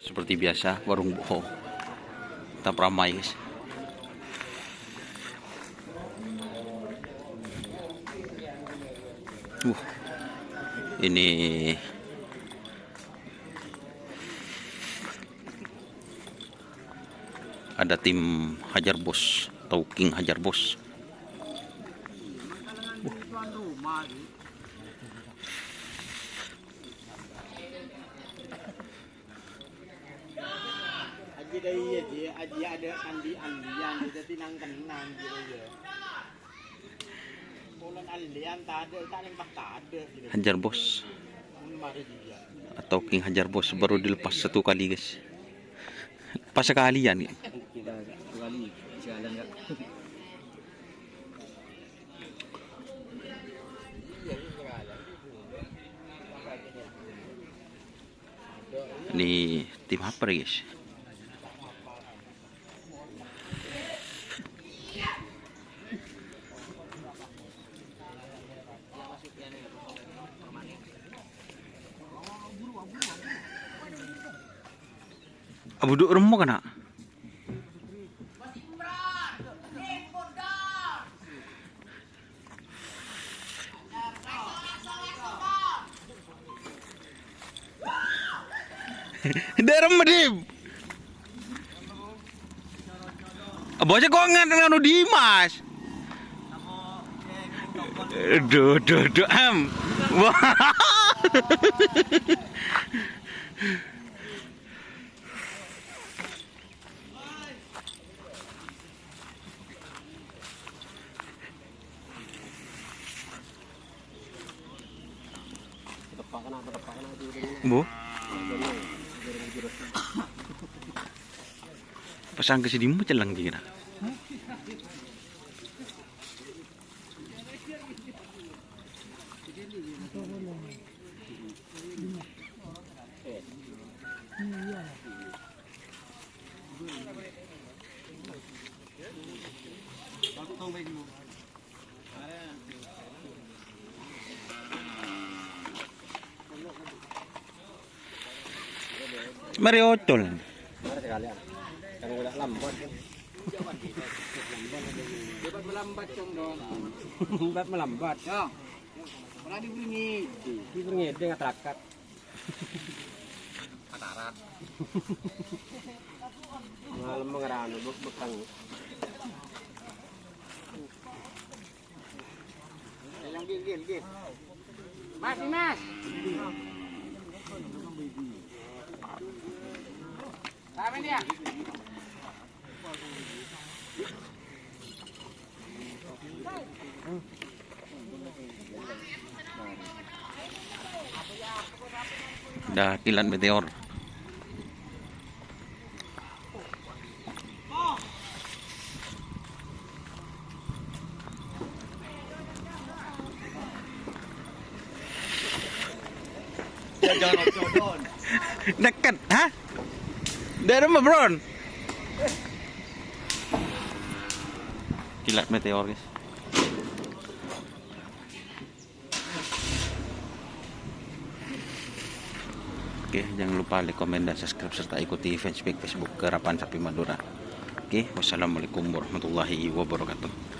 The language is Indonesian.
Seperti biasa warung boho tetap ramai guys. Ini ada tim Hajar Bos atau King Hajar Bos. Aji ada andi-andian jadi nang kenang gitu ya. Bolan alian tak ada gitu. Hajar Bos atau King Hajar Bos baru dilepas satu kali guys. Pas sekalian ya. Ini tim apa guys? Abu duk remuk kana? Derem medip. Bocah kok nganu Dimas. Duh am. Wah. Bu. Pasang ke sini macam lang dikira. Mari otol. Mari sekalian. Kan udah lambat kan. Cepat melambat dong. Lambat melambat. Ya. Pernah dibunyi. Dibunyi dia ngaterakat. Atarat. Malam mengeranu bekang. Yang gil. Mas. Apa dia? Dah kilat meteor. Jangan Dekat, ha? Dari rumah, Bron. Kilat meteor, guys. Oke, jangan lupa like, komen, dan subscribe serta ikuti fanpage Facebook Kerapan Sapi Madura. Oke, wassalamualaikum warahmatullahi wabarakatuh.